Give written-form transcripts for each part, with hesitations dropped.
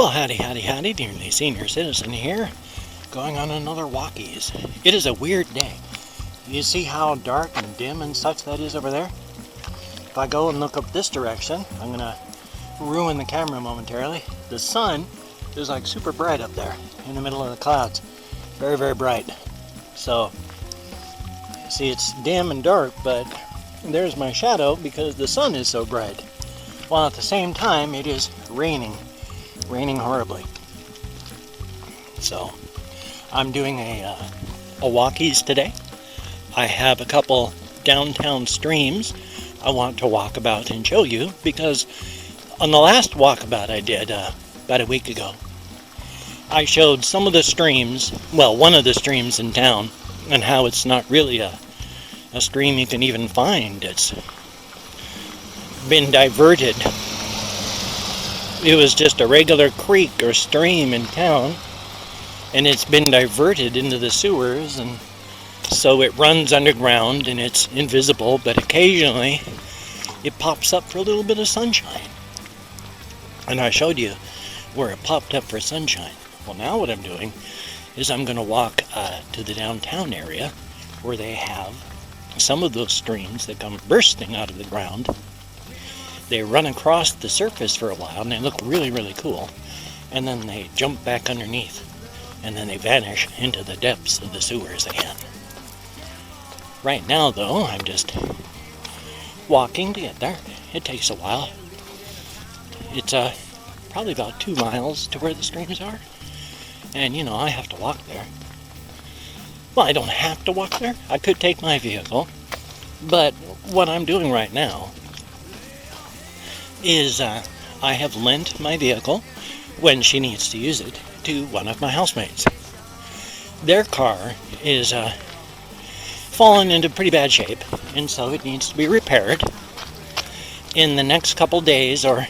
Well, howdy, Nearly Senior Citizen here, going on another Walkies. It is a weird day. You see how dark and dim and such that is over there? If I go and look up this direction, I'm going to ruin the camera momentarily. The sun is like super bright up there in the middle of the clouds. Very, very bright. So, see, it's dim and dark, but there's my shadow because the sun is so bright. While at the same time, it is raining horribly. So I'm doing a Walkies today. I have a couple downtown streams I want to walk about and show you, because on the last walkabout I did about a week ago, I showed some of the streams, well, one of the streams in town, and how it's not really a stream you can even find. It's been diverted. It was just a regular creek or stream in town, and it's been diverted into the sewers, and so it runs underground and it's invisible, but occasionally it pops up for a little bit of sunshine. And I showed you where it popped up for sunshine. Well, now what I'm doing is I'm going to walk to the downtown area where they have some of those streams that come bursting out of the ground. They run across the surface for a while and they look really, really cool. And then they jump back underneath. And then they vanish into the depths of the sewers again. Right now, though, I'm just walking to get there. It takes a while. It's probably about 2 miles to where the streams are. And, you know, I have to walk there. Well, I don't have to walk there. I could take my vehicle. But what I'm doing right now is I have lent my vehicle, when she needs to use it, to one of my housemates. Their car is fallen into pretty bad shape, and so it needs to be repaired in the next couple days, or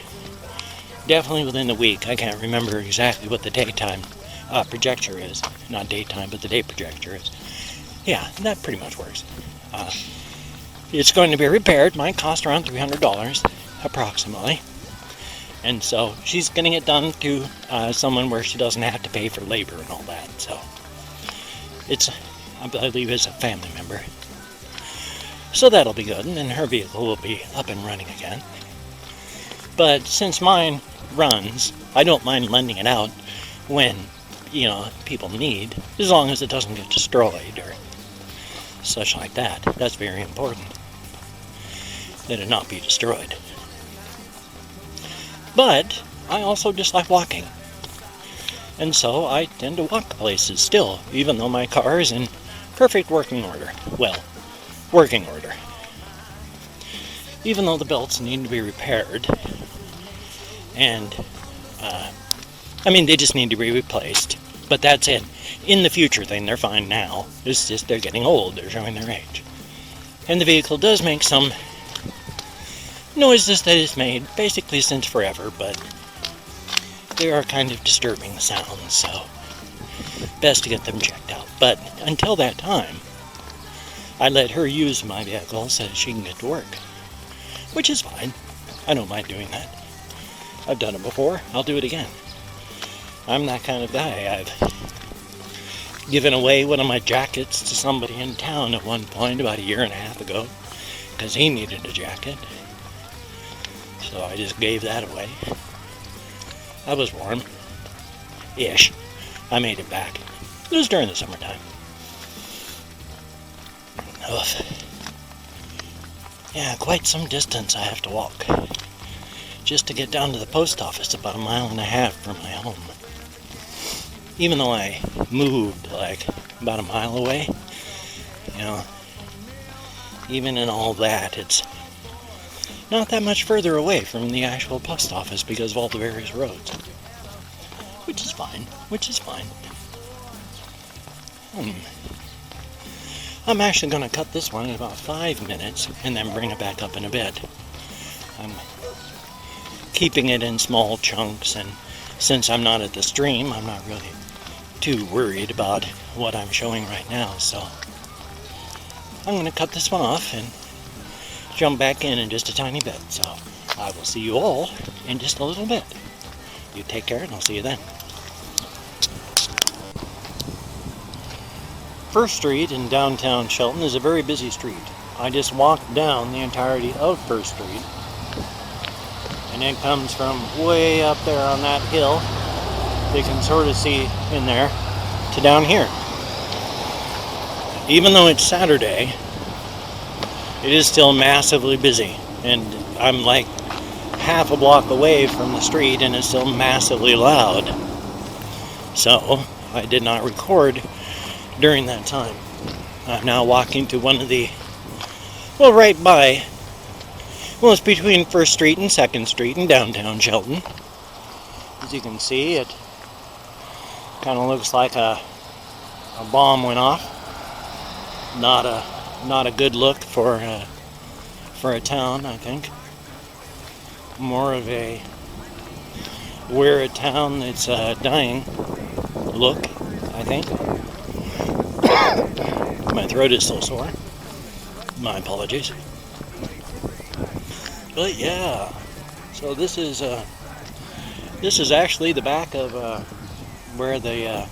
definitely within the week. I can't remember exactly what the daytime projector is. Not daytime, but the day projector is. Yeah, that pretty much works. It's going to be repaired. Might cost around $300 approximately. And so she's getting it done to someone where she doesn't have to pay for labor and all that. So it's, I believe it's a family member. So that'll be good, and then her vehicle will be up and running again. But since mine runs, I don't mind lending it out when, you know, people need, as long as it doesn't get destroyed or such like that. That's very important, that it not be destroyed. But I also just like walking. And so I tend to walk places still, even though my car is in perfect working order. Well, working order. Even though the belts need to be repaired. And, I mean, they just need to be replaced. But that's it. In the future thing, they're fine now. It's just they're getting old. They're showing their age. And the vehicle does make some noises that it's made basically since forever, but they are kind of disturbing sounds, so best to get them checked out. But until that time, I let her use my vehicle so that she can get to work, which is fine. I don't mind doing that. I've done it before. I'll do it again. I'm that kind of guy. I've given away one of my jackets to somebody in town at one point about 1.5 years ago because he needed a jacket. So I just gave that away. I was warm-ish. I made it back. It was during the summertime. Ugh. Yeah, quite some distance I have to walk just to get down to the post office, about 1.5 miles from my home. Even though I moved like about 1 mile away, you know, even in all that, it's not that much further away from the actual post office because of all the various roads. Which is fine. I'm actually going to cut this one in about 5 minutes and then bring it back up in a bit. I'm keeping it in small chunks, and since I'm not at the stream, I'm not really too worried about what I'm showing right now, so I'm going to cut this one off and jump back in just a tiny bit. So I will see you all in just a little bit. You take care, and I'll see you then. First Street in downtown Shelton is a very busy street. I just walked down the entirety of First Street, and it comes from way up there on that hill, you can sort of see in there, to down here. Even though it's Saturday, it is still massively busy, and I'm like half a block away from the street and it's still massively loud. So I did not record during that time. I'm now walking to one of the, right by, it's between 1st Street and 2nd Street in downtown Shelton. As you can see, it kind of looks like a bomb went off. Not a good look for a town, I think. More of a we're a town that's dying look, I think. My throat is so sore. My apologies. But yeah, so this is actually the back of where the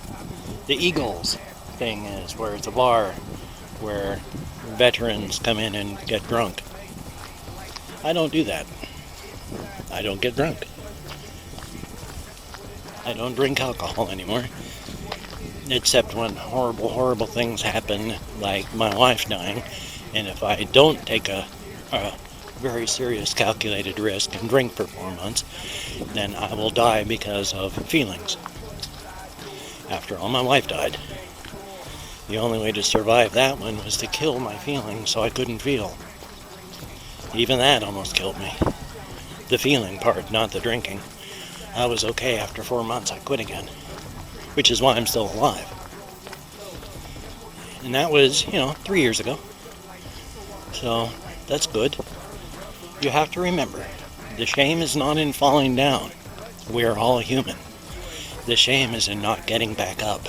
Eagles thing is, where it's a bar where veterans come in and get drunk. I don't do that. I don't get drunk. I don't drink alcohol anymore, except when horrible, horrible things happen, like my wife dying, and if I don't take a very serious calculated risk and drink for 4 months, then I will die because of feelings. After all, my wife died. The only way to survive that one was to kill my feelings so I couldn't feel. Even that almost killed me. The feeling part, not the drinking. I was okay after 4 months. I quit again, which is why I'm still alive. And that was, 3 years ago. So that's good. You have to remember, the shame is not in falling down. We are all human. The shame is in not getting back up.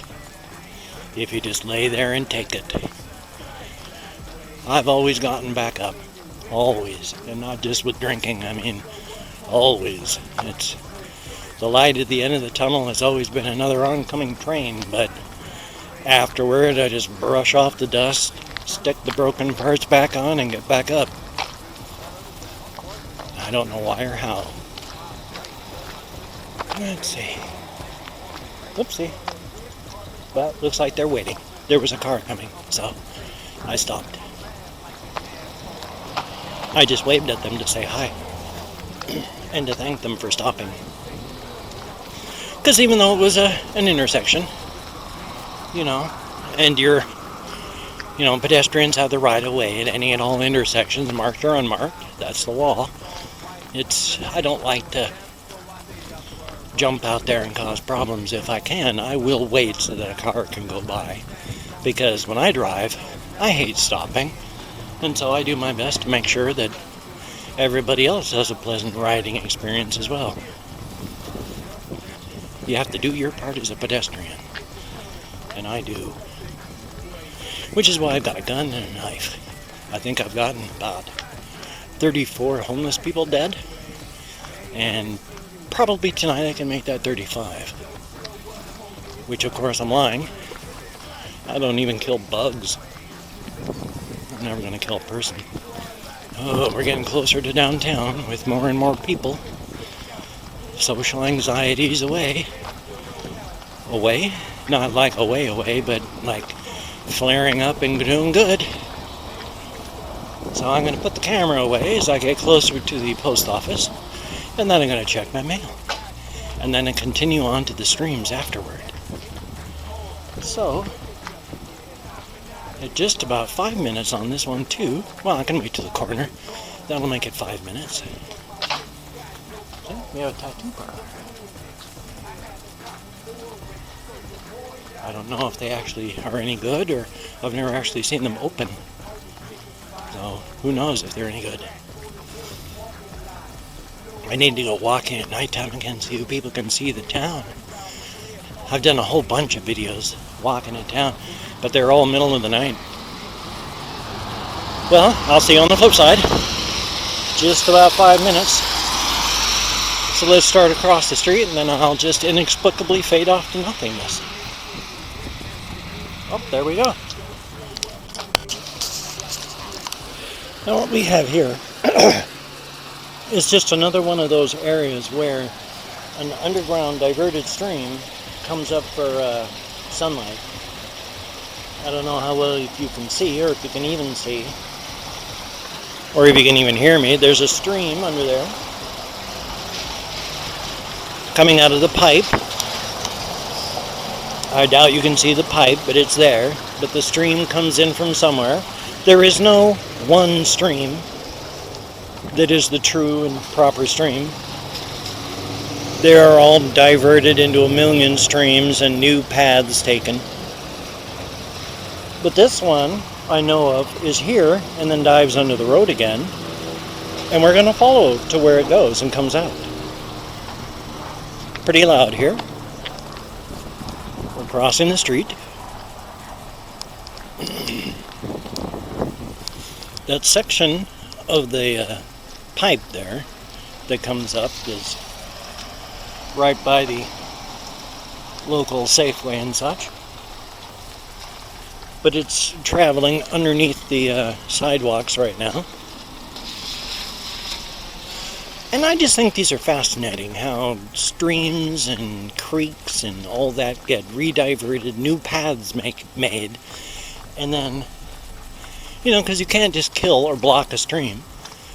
If you just lay there and take it. I've always gotten back up. Always. And not just with drinking, always. It's the light at the end of the tunnel has always been another oncoming train, but afterward I just brush off the dust, stick the broken parts back on, and get back up. I don't know why or how. Let's see. Whoopsie. Well, looks like they're waiting. There was a car coming, so I stopped. I just waved at them to say hi and to thank them for stopping. Because even though it was an intersection, and pedestrians have the right of way at any and all intersections, marked or unmarked, that's the law. I don't like to jump out there and cause problems. If I can, I will wait so that a car can go by. Because when I drive, I hate stopping. And so I do my best to make sure that everybody else has a pleasant riding experience as well. You have to do your part as a pedestrian. And I do. Which is why I've got a gun and a knife. I think I've gotten about 34 homeless people dead. And probably tonight I can make that 35. Which, of course, I'm lying. I don't even kill bugs. I'm never going to kill a person. Oh, we're getting closer to downtown with more and more people. Social anxiety's away. Away? Not like away, but like flaring up and doing good. So I'm going to put the camera away as I get closer to the post office. And then I'm going to check my mail. And then I continue on to the streams afterward. So, at just about 5 minutes on this one too. Well, I can wait to the corner. That'll make it 5 minutes. Okay, we have a tattoo parlor. I don't know if they actually are any good, or I've never actually seen them open. So, who knows if they're any good. I need to go walking at nighttime again so you people can see the town. I've done a whole bunch of videos walking in town, but they're all middle of the night. Well, I'll see you on the flip side. Just about 5 minutes. So let's start across the street, and then I'll just inexplicably fade off to nothingness. Oh, there we go. Now what we have here is just another one of those areas where an underground diverted stream comes up for sunlight. I don't know how well if you can see, or if you can even see, or if you can even hear me. There's a stream under there coming out of the pipe. I doubt you can see the pipe, but it's there. But the stream comes in from somewhere. There is no one stream that is the true and proper stream. They are all diverted into a million streams and new paths taken. But this one I know of is here and then dives under the road again. And we're going to follow to where it goes and comes out. Pretty loud here. We're crossing the street. That section of the pipe there that comes up is right by the local Safeway and such. But it's traveling underneath the sidewalks right now. And I just think these are fascinating, how streams and creeks and all that get rediverted, new paths made, and then, because you can't just kill or block a stream.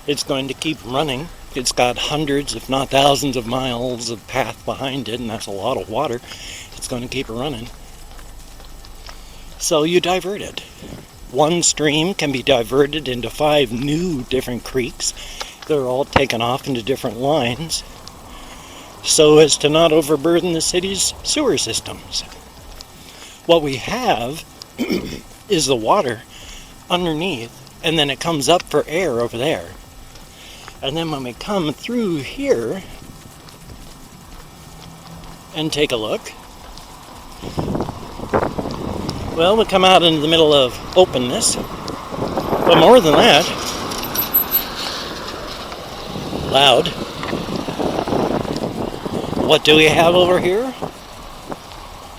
It's going to keep running. It's got hundreds, if not thousands of miles of path behind it, and that's a lot of water. It's going to keep it running. So you divert it. One stream can be diverted into 5 new different creeks. They're all taken off into different lines so as to not overburden the city's sewer systems. What we have is the water underneath, and then it comes up for air over there. And then when we come through here and take a look, well, we come out into the middle of openness. But more than that, loud. What do we have over here?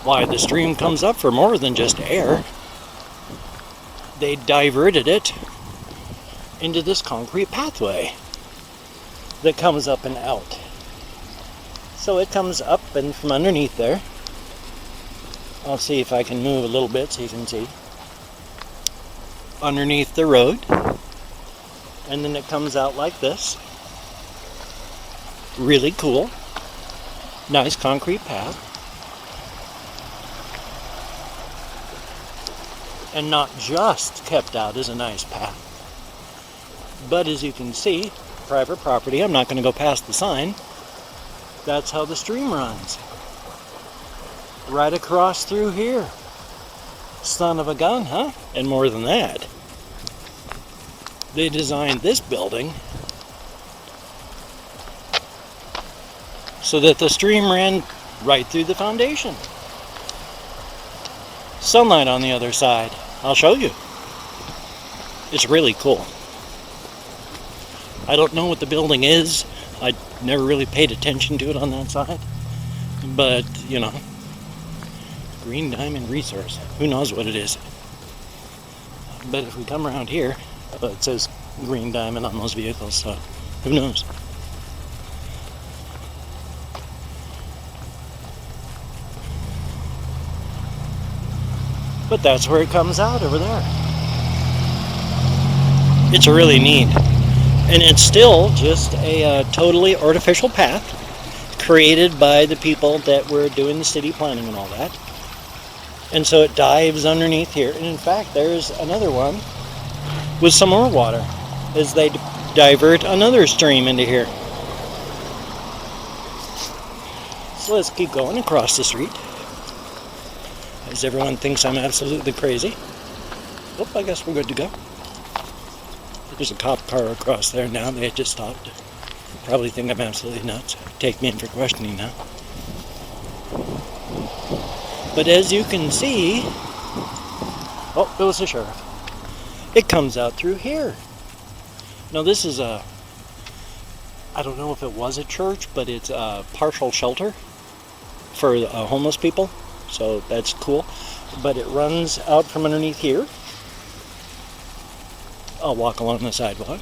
Why, the stream comes up for more than just air. They diverted it into this concrete pathway that comes up and out. So it comes up and from underneath there. I'll see if I can move a little bit so you can see. Underneath the road. And then it comes out like this. Really cool. Nice concrete path. And not just kept out as a nice path, but as you can see, private property. I'm not going to go past the sign. That's how the stream runs. Right across through here. Son of a gun, huh? And more than that, they designed this building so that the stream ran right through the foundation. Sunlight on the other side. I'll show you. It's really cool. I don't know what the building is. I never really paid attention to it on that side. But, Green Diamond Resource. Who knows what it is? But if we come around here, it says Green Diamond on those vehicles, so who knows? But that's where it comes out over there. It's really neat. And it's still just a totally artificial path created by the people that were doing the city planning and all that. And so it dives underneath here. And in fact, there's another one with some more water as they divert another stream into here. So let's keep going across the street, as everyone thinks I'm absolutely crazy. Oh, I guess we're good to go. There's a cop car across there now. They just stopped. Probably think I'm absolutely nuts. Take me in for questioning now. But as you can see, oh, it was the sheriff. It comes out through here. Now this is I don't know if it was a church, but it's a partial shelter for homeless people. So that's cool. But it runs out from underneath here. I'll walk along the sidewalk,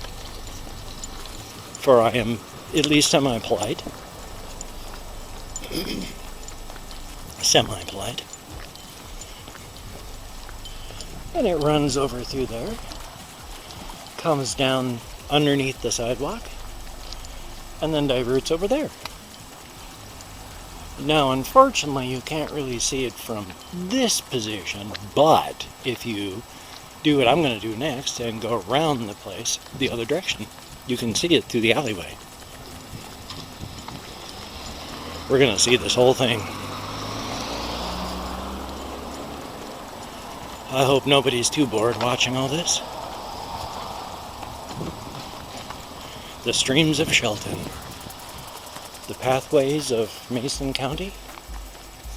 for I am at least semi-polite. Semi-polite. And it runs over through there, comes down underneath the sidewalk, and then diverts over there. Now, unfortunately, you can't really see it from this position, but if you do what I'm going to do next and go around the place the other direction, you can see it through the alleyway. We're going to see this whole thing. I hope nobody's too bored watching all this. The streams of Shelton. The pathways of Mason County?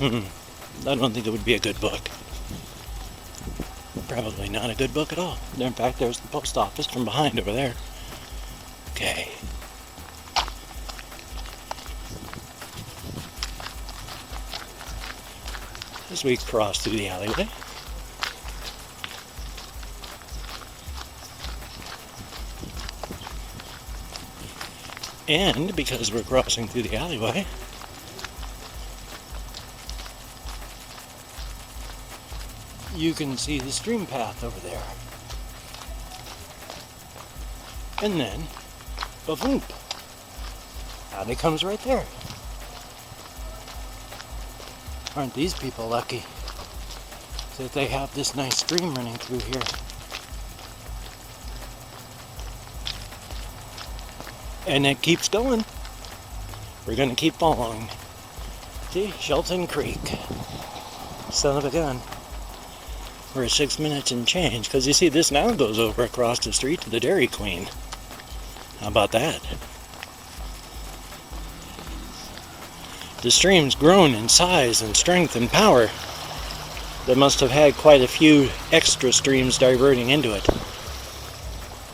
I don't think it would be a good book. Probably not a good book at all. In fact, there's the post office from behind over there. Okay. As we cross through the alleyway. And because we're crossing through the alleyway, you can see the stream path over there. And then, ba-boom, out it comes right there. Aren't these people lucky that they have this nice stream running through here? And it keeps going. We're going to keep following. See, Shelton Creek. Son of a gun. We're at 6 minutes and change, because you see this now goes over across the street to the Dairy Queen. How about that? The stream's grown in size and strength and power. They must have had quite a few extra streams diverting into it.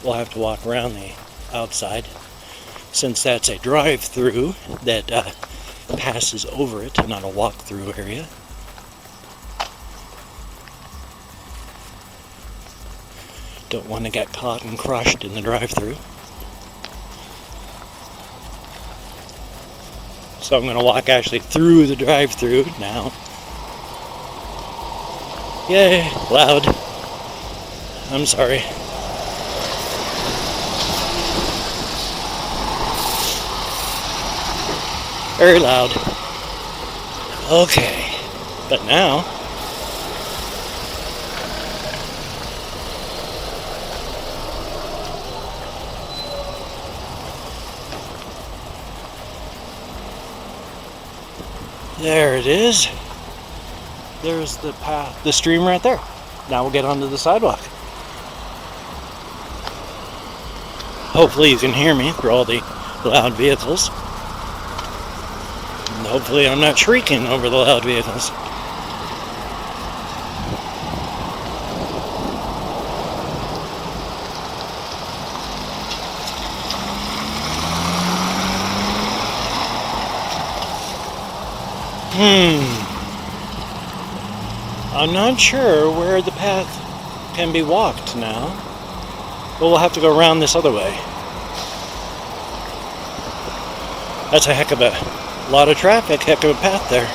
We'll have to walk around the outside, since that's a drive-through that passes over it, not a walk-through area. Don't want to get caught and crushed in the drive-through. So I'm going to walk actually through the drive-through now. Yay, loud. I'm sorry. Very loud. Okay, but now there it is. There's the path, the stream right there. Now we'll get onto the sidewalk. Hopefully you can hear me through all the loud vehicles. And hopefully I'm not shrieking over the loud vehicles. I'm not sure where the path can be walked now. But we'll have to go around this other way. That's a heck of a lot of traffic, heck of a path there.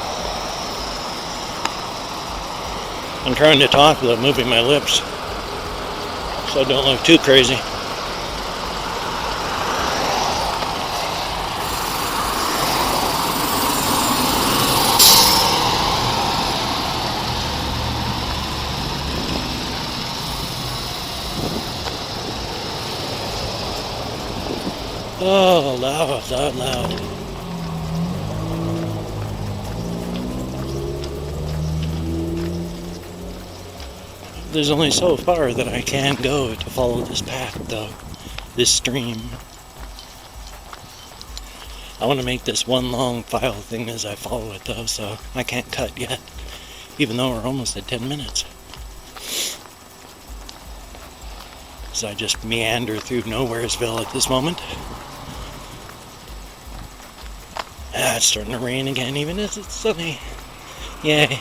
I'm trying to talk without moving my lips, so I don't look too crazy. Oh, loud, loud, loud. There's only so far that I can go to follow this path, though. This stream. I want to make this one long file thing as I follow it, though, so I can't cut yet, even though we're almost at 10 minutes. So I just meander through Nowheresville at this moment. It's starting to rain again, even as it's sunny. Yay.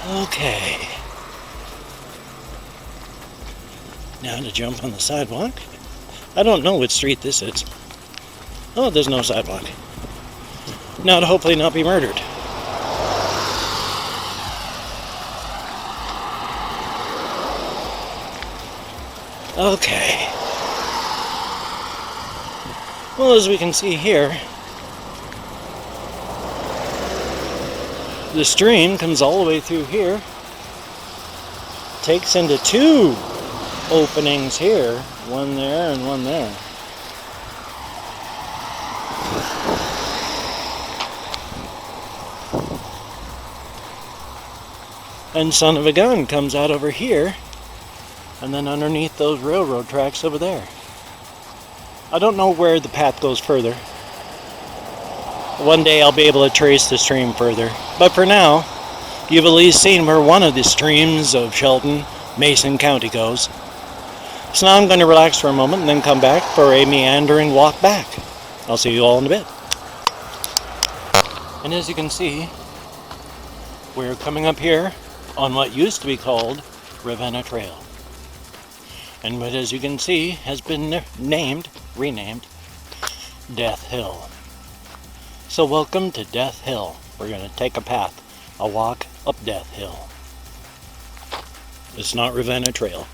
Okay. Now to jump on the sidewalk. I don't know which street this is. Oh, there's no sidewalk. Now to hopefully not be murdered. Okay. Well, as we can see here, the stream comes all the way through here, takes into two openings here, one there and one there. And son of a gun comes out over here, and then underneath those railroad tracks over there. I don't know where the path goes further. One day I'll be able to trace the stream further. But for now, you've at least seen where one of the streams of Shelton, Mason County goes. So now I'm going to relax for a moment and then come back for a meandering walk back. I'll see you all in a bit. And as you can see, we're coming up here on what used to be called Ravenna Trail. And what, as you can see, has been renamed Death Hill. So welcome to Death Hill. We're going to take a walk up Death Hill. It's not Ravenna Trail.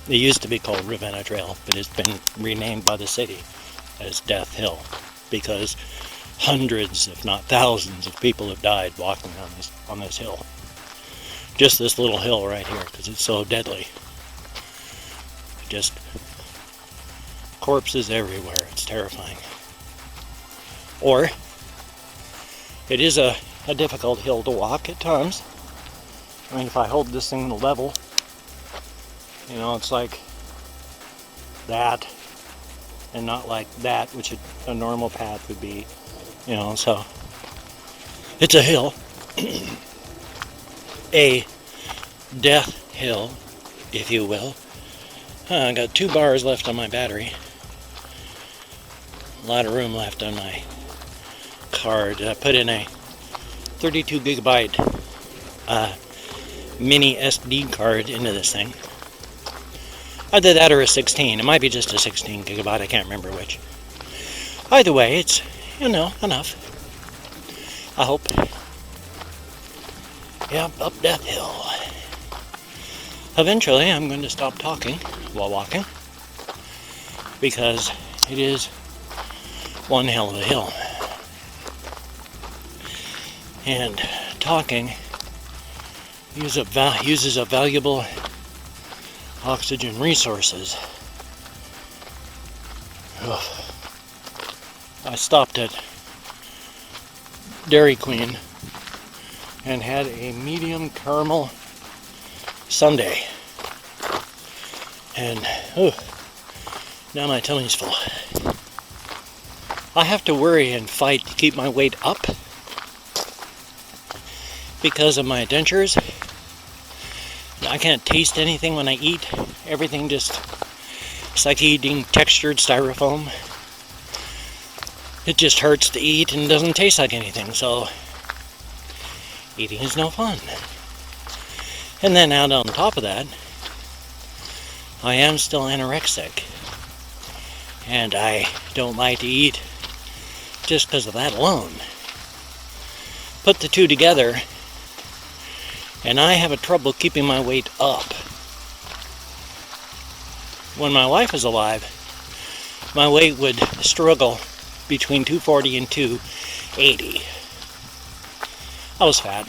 It used to be called Ravenna Trail, but it's been renamed by the city as Death Hill because hundreds, if not thousands, of people have died walking on this hill. Just this little hill right here, because it's so deadly. Just corpses everywhere. It's terrifying. Or it is a difficult hill to walk at times. I mean, if I hold this thing level, you know, it's like that and not like that, which a normal path would be, you know, so it's a hill. A death hill, if you will. I got 2 bars left on my battery. A lot of room left on my card. I put in a 32 gigabyte mini SD card into this thing. Either that or a 16. It might be just a 16 gigabyte. I can't remember which. Either way, it's, you know, enough. I hope. Yep, up Death Hill. Eventually, I'm going to stop talking while walking because it is one hell of a hill. And talking uses up valuable oxygen resources. Ugh. I stopped at Dairy Queen and had a medium caramel sundae. And now my tummy's full. I have to worry and fight to keep my weight up because of my dentures. I can't taste anything when I eat. Everything just, it's like eating textured styrofoam. It just hurts to eat and doesn't taste like anything, so eating is no fun. And then out on top of that, I am still anorexic. And I don't like to eat just because of that alone. Put the two together, and I have a trouble keeping my weight up. When my wife was alive, my weight would struggle between 240 and 280. I was fat.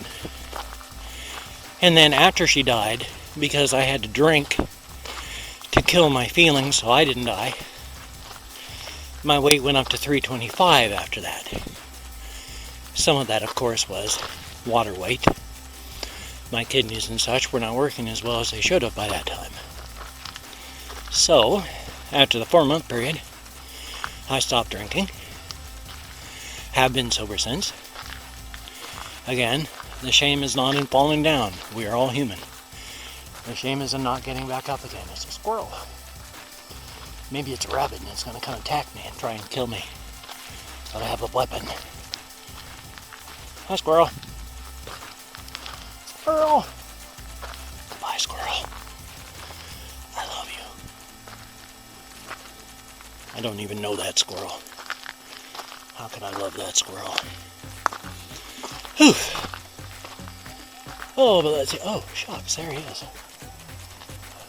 And then after she died, because I had to drink to kill my feelings so I didn't die, my weight went up to 325 after that. Some of that, of course, was water weight. My kidneys and such were not working as well as they should have by that time. So, after the 4-month period, I stopped drinking. Have been sober since. Again, the shame is not in falling down. We are all human. The shame is in not getting back up again. It's a squirrel. Maybe it's a rabbit and it's going to come attack me and try and kill me. But I have a weapon. Hi, squirrel. Squirrel. Goodbye, squirrel. I love you. I don't even know that squirrel. How can I love that squirrel? Whew. Oh, but let's see. Oh, shucks, there he is.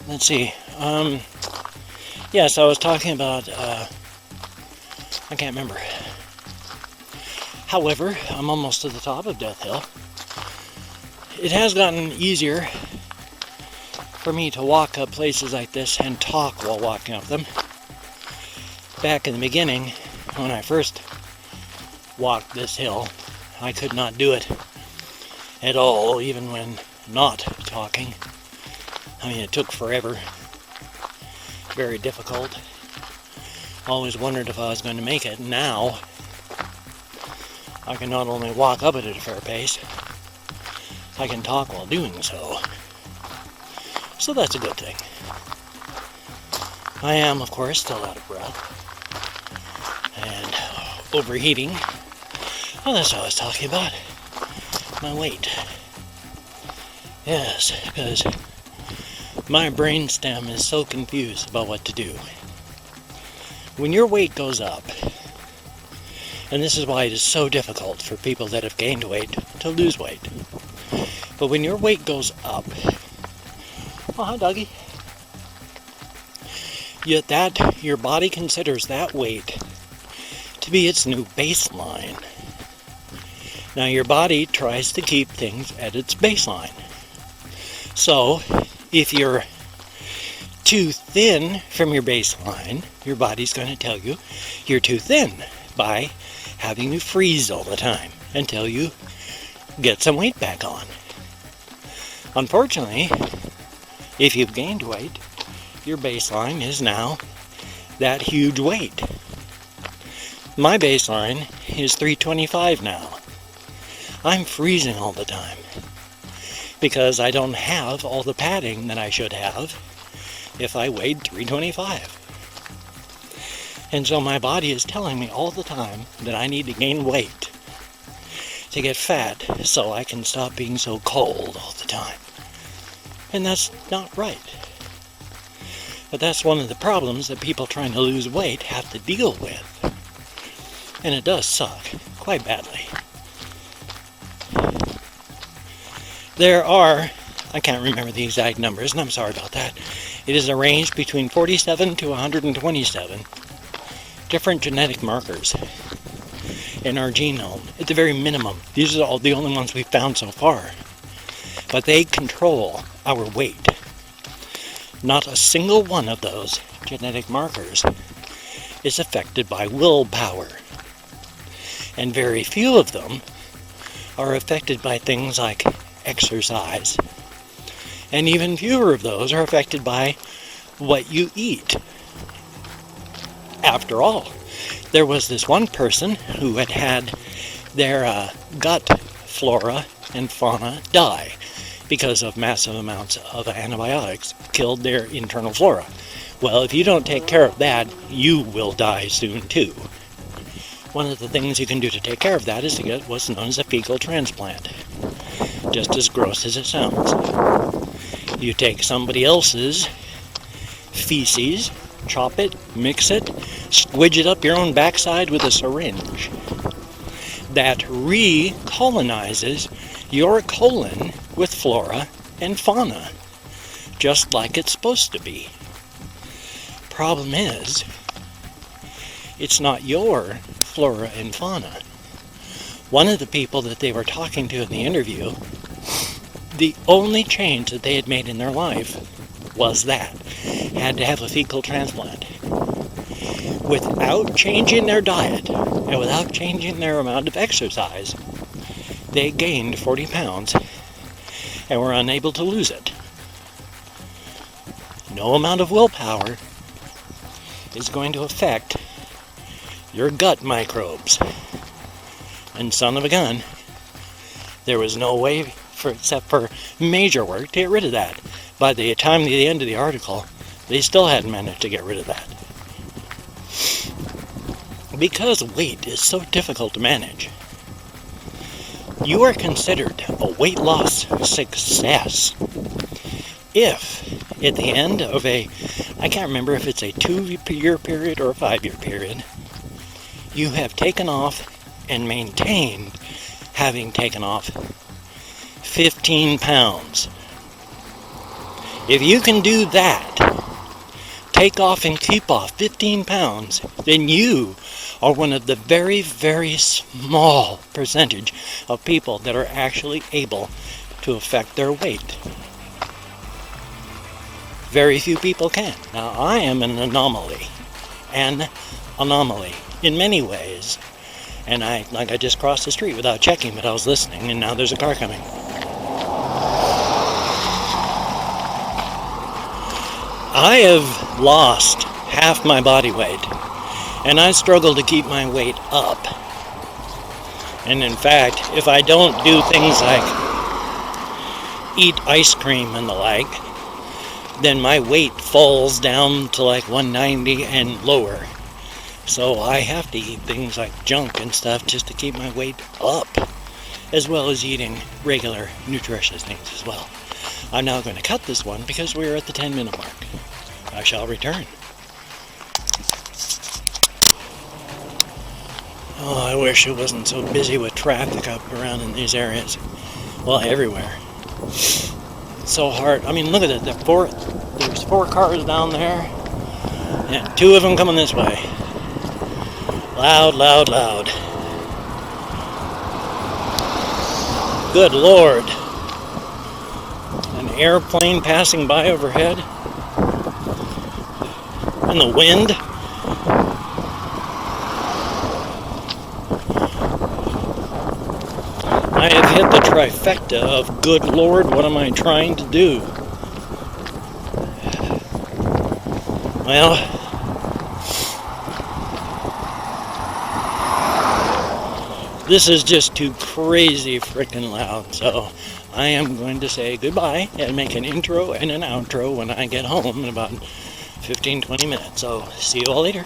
Let's see. Yes, I was talking about, I can't remember. However, I'm almost to the top of Death Hill. It has gotten easier for me to walk up places like this and talk while walking up them. Back in the beginning, when I first walked this hill, I could not do it at all, even when not talking. I mean, it took forever. Very difficult. Always wondered if I was going to make it. Now, I can not only walk up it at a fair pace, I can talk while doing so. So that's a good thing. I am, of course, still out of breath. And overheating. Oh, that's what I was talking about. My weight. Yes, because my brainstem is so confused about what to do. When your weight goes up, and this is why it is so difficult for people that have gained weight to lose weight. But when your weight goes up, oh, hi, doggy. Yet that your body considers that weight to be its new baseline. Now your body tries to keep things at its baseline. So if you're too thin from your baseline, your body's going to tell you you're too thin by having you freeze all the time until you get some weight back on. Unfortunately, if you've gained weight, your baseline is now that huge weight. My baseline is 325 now. I'm freezing all the time because I don't have all the padding that I should have if I weighed 325. And so my body is telling me all the time that I need to gain weight to get fat so I can stop being so cold all the time. And that's not right. But that's one of the problems that people trying to lose weight have to deal with. And it does suck quite badly. There are, I can't remember the exact numbers, and I'm sorry about that. It is a range between 47 to 127 different genetic markers in our genome, at the very minimum. These are all the only ones we've found so far. But they control our weight. Not a single one of those genetic markers is affected by willpower. And very few of them are affected by things like exercise. And even fewer of those are affected by what you eat. After all, there was this one person who had had their gut flora and fauna die because of massive amounts of antibiotics killed their internal flora. Well, if you don't take care of that, you will die soon too. One of the things you can do to take care of that is to get what's known as a fecal transplant. Just as gross as it sounds. You take somebody else's feces, chop it, mix it, squidge it up your own backside with a syringe. That recolonizes your colon with flora and fauna, just like it's supposed to be. Problem is, it's not your flora and fauna. One of the people that they were talking to in the interview, the only change that they had made in their life was that. Had to have a fecal transplant. Without changing their diet and without changing their amount of exercise, they gained 40 pounds and were unable to lose it. No amount of willpower is going to affect your gut microbes. And son of a gun, there was no way except for major work to get rid of that. By the time of the end of the article, they still hadn't managed to get rid of that. because weight is so difficult to manage, you are considered a weight loss success if at the end of I can't remember if it's a 2-year period or a 5-year period, you have taken off and maintained having taken off 15 pounds. If you can do that, take off and keep off 15 pounds, then you are one of the very, very small percentage of people that are actually able to affect their weight. Very few people can. Now, I am an anomaly in many ways. And I just crossed the street without checking, but I was listening, and now there's a car coming. I have lost half my body weight, and I struggle to keep my weight up. And in fact, if I don't do things like eat ice cream and the like, then my weight falls down to like 190 and lower. So I have to eat things like junk and stuff just to keep my weight up, as well as eating regular nutritious things as well. I'm now going to cut this one because we're at the 10-minute mark. I shall return. Oh, I wish it wasn't so busy with traffic up around in these areas. Well, everywhere. It's so hard. I mean, look at it. There's 4 cars down there, and 2 of them coming this way. Loud, loud, loud. Good Lord. An airplane passing by overhead. And the wind. I have hit the trifecta of good Lord, what am I trying to do? Well, this is just too crazy freaking loud, so I am going to say goodbye and make an intro and an outro when I get home in about 15-20 minutes. So see you all later.